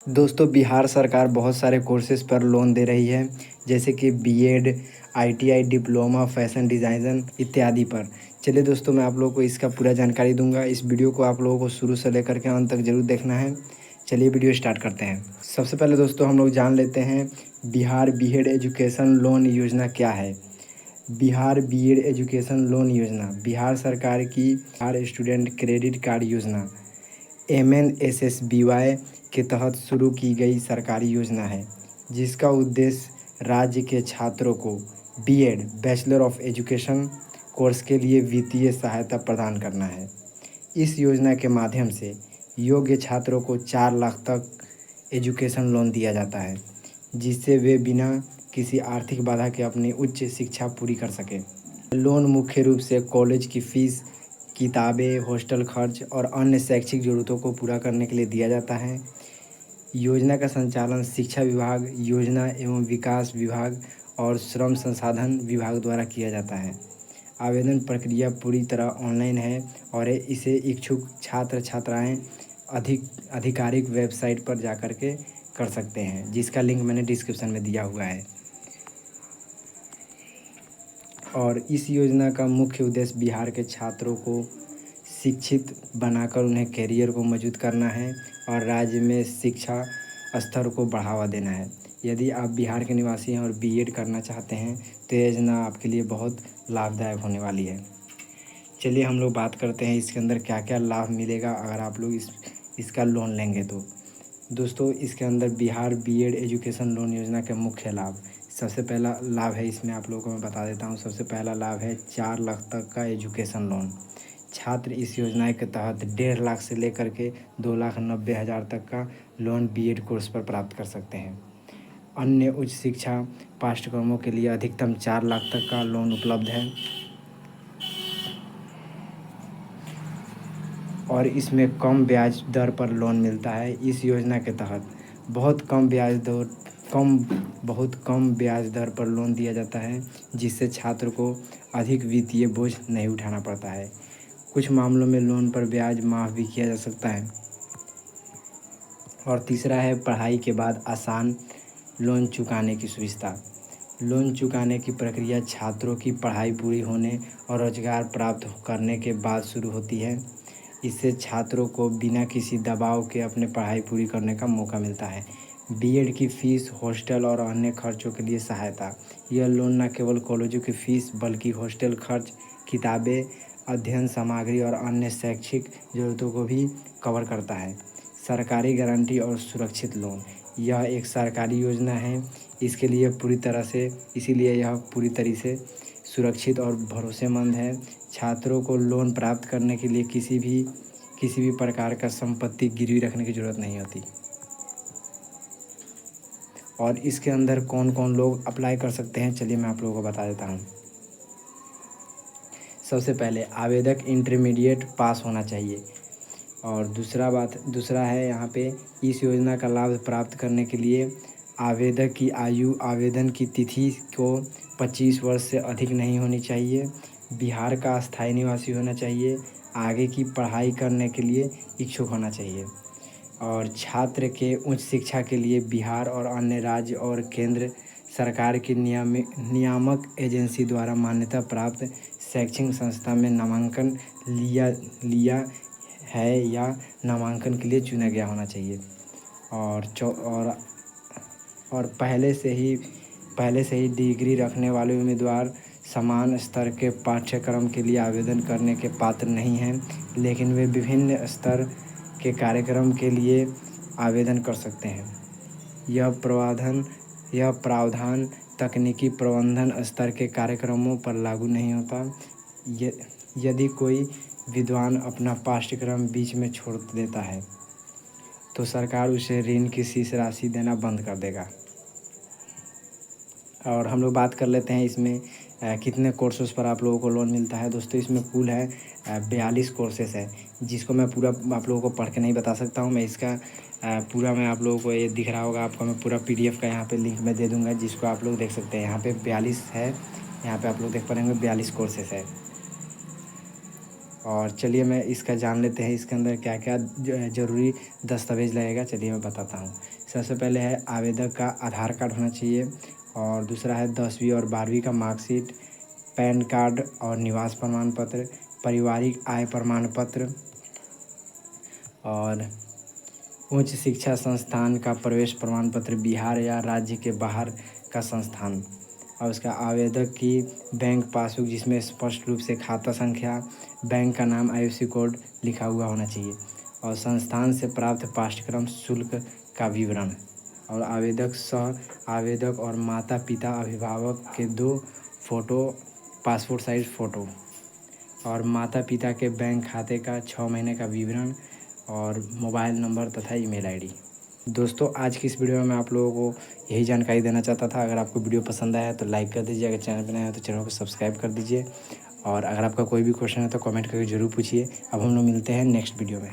दोस्तों बिहार सरकार बहुत सारे कोर्सेज़ पर लोन दे रही है, जैसे कि BEd, ITI, diploma, fashion designer इत्यादि पर। चलिए दोस्तों, मैं आप लोगों को इसका पूरा जानकारी दूंगा। इस वीडियो को आप लोगों को शुरू से लेकर के अंत तक ज़रूर देखना है। चलिए वीडियो स्टार्ट करते हैं। सबसे पहले दोस्तों हम लोग जान लेते हैं बिहार बीएड एजुकेशन लोन योजना क्या है। बिहार बीएड एजुकेशन लोन योजना बिहार सरकार की बिहार स्टूडेंट क्रेडिट कार्ड योजना MNSSBY के तहत शुरू की गई सरकारी योजना है, जिसका उद्देश्य राज्य के छात्रों को BEd bachelor of education course के लिए वित्तीय सहायता प्रदान करना है। इस योजना के माध्यम से योग्य छात्रों को 4 लाख तक एजुकेशन लोन दिया जाता है, जिससे वे बिना किसी आर्थिक बाधा के अपनी उच्च शिक्षा पूरी कर सकें। लोन मुख्य रूप से कॉलेज की फ़ीस, किताबें, हॉस्टल खर्च और अन्य शैक्षिक ज़रूरतों को पूरा करने के लिए दिया जाता है। योजना का संचालन शिक्षा विभाग, योजना एवं विकास विभाग और श्रम संसाधन विभाग द्वारा किया जाता है। आवेदन प्रक्रिया पूरी तरह ऑनलाइन है और इसे इच्छुक छात्र छात्राएं आधिकारिक वेबसाइट पर जाकर के कर सकते हैं, जिसका लिंक मैंने डिस्क्रिप्शन में दिया हुआ है। और इस योजना का मुख्य उद्देश्य बिहार के छात्रों को शिक्षित बनाकर उन्हें करियर को मजबूत करना है और राज्य में शिक्षा स्तर को बढ़ावा देना है। यदि आप बिहार के निवासी हैं और बीएड करना चाहते हैं तो ये योजना आपके लिए बहुत लाभदायक होने वाली है। चलिए हम लोग बात करते हैं इसके अंदर क्या क्या लाभ मिलेगा अगर आप लोग इसका लोन लेंगे तो। दोस्तों इसके अंदर बिहार बीएड एजुकेशन लोन योजना के मुख्य लाभ, सबसे पहला लाभ है इसमें आप लोगों को मैं बता देता हूँ। सबसे पहला लाभ है 4 लाख तक का एजुकेशन लोन। छात्र इस योजना के तहत 1.5 लाख से लेकर के 2,90,000 तक का लोन बीएड कोर्स पर प्राप्त कर सकते हैं। अन्य उच्च शिक्षा पाठ्यक्रमों के लिए अधिकतम 4 लाख तक का लोन उपलब्ध है और इसमें कम ब्याज दर पर लोन मिलता है। इस योजना के तहत बहुत कम ब्याज दर पर लोन दिया जाता है, जिससे छात्र को अधिक वित्तीय बोझ नहीं उठाना पड़ता है। कुछ मामलों में लोन पर ब्याज माफ़ भी किया जा सकता है। और तीसरा है पढ़ाई के बाद आसान लोन चुकाने की सुविधा। लोन चुकाने की प्रक्रिया छात्रों की पढ़ाई पूरी होने और रोजगार प्राप्त करने के बाद शुरू होती है। इससे छात्रों को बिना किसी दबाव के अपने पढ़ाई पूरी करने का मौका मिलता है। बीएड की फ़ीस, हॉस्टल और अन्य खर्चों के लिए सहायता। यह लोन न केवल कॉलेजों की फ़ीस बल्कि हॉस्टल खर्च, किताबें, अध्ययन सामग्री और अन्य शैक्षिक ज़रूरतों को भी कवर करता है। सरकारी गारंटी और सुरक्षित लोन, यह एक सरकारी योजना है, इसीलिए यह पूरी तरह से सुरक्षित और भरोसेमंद है। छात्रों को लोन प्राप्त करने के लिए किसी भी प्रकार का संपत्ति गिरवी रखने की ज़रूरत नहीं होती। और इसके अंदर कौन कौन लोग अप्लाई कर सकते हैं, चलिए मैं आप लोगों को बता देता हूँ। सबसे पहले आवेदक इंटरमीडिएट पास होना चाहिए। और दूसरा है यहाँ पे, इस योजना का लाभ प्राप्त करने के लिए आवेदक की आयु आवेदन की तिथि को 25 वर्ष से अधिक नहीं होनी चाहिए, बिहार का स्थायी निवासी होना चाहिए, आगे की पढ़ाई करने के लिए इच्छुक होना चाहिए और छात्र के उच्च शिक्षा के लिए बिहार और अन्य राज्य और केंद्र सरकार की नियामक एजेंसी द्वारा मान्यता प्राप्त शैक्षणिक संस्था में नामांकन लिया है या नामांकन के लिए चुना गया होना चाहिए। और पहले से ही डिग्री रखने वाले उम्मीदवार समान स्तर के पाठ्यक्रम के लिए आवेदन करने के पात्र नहीं हैं, लेकिन वे विभिन्न स्तर के कार्यक्रम के लिए आवेदन कर सकते हैं। यह प्रावधान तकनीकी प्रबंधन स्तर के कार्यक्रमों पर लागू नहीं होता। यदि कोई विद्वान अपना पाठ्यक्रम बीच में छोड़ देता है तो सरकार उसे ऋण की शेष राशि देना बंद कर देगा। और हम लोग बात कर लेते हैं इसमें कितने कोर्सेज़ पर आप लोगों को लोन मिलता है। दोस्तों इसमें कुल है 42 कोर्सेज़ है, जिसको मैं पूरा आप लोगों को पढ़ के नहीं बता सकता हूँ। मैं इसका पूरा मैं आप लोगों को, ये दिख रहा होगा आपको, मैं पूरा पीडीएफ का यहाँ पे लिंक मैं दे दूँगा, जिसको आप लोग देख सकते हैं। यहाँ पे 42 है, यहाँ पे आप लोग देख पाएंगे 42 कोर्सेज़ है। और चलिए मैं इसका जान लेते हैं, इसके अंदर क्या क्या ज़रूरी दस्तावेज़ लगेगा। चलिए मैं बताता हूँ। सबसे पहले है आवेदक का आधार कार्ड होना चाहिए, और दूसरा है 10वीं और 12वीं का मार्कशीट, पैन कार्ड और निवास प्रमाण पत्र, पारिवारिक आय प्रमाण पत्र, और उच्च शिक्षा संस्थान का प्रवेश प्रमाण पत्र, बिहार या राज्य के बाहर का संस्थान, और उसका आवेदक की बैंक पासबुक जिसमें स्पष्ट रूप से खाता संख्या, बैंक का नाम, IFSC कोड लिखा हुआ होना चाहिए, और संस्थान से प्राप्त पाठ्यक्रम शुल्क का विवरण, और आवेदक सह आवेदक और माता पिता अभिभावक के 2 फ़ोटो, पासपोर्ट साइज़ फ़ोटो, और माता पिता के बैंक खाते का 6 महीने का विवरण, और मोबाइल नंबर तथा ईमेल आईडी। दोस्तों आज की इस वीडियो में मैं आप लोगों को यही जानकारी देना चाहता था। अगर आपको वीडियो पसंद आया तो लाइक कर दीजिए, अगर चैनल पर नया है तो चैनल को सब्सक्राइब कर दीजिए, और अगर आपका कोई भी क्वेश्चन है तो कमेंट करके ज़रूर पूछिए। अब हम लोग मिलते हैं नेक्स्ट वीडियो में।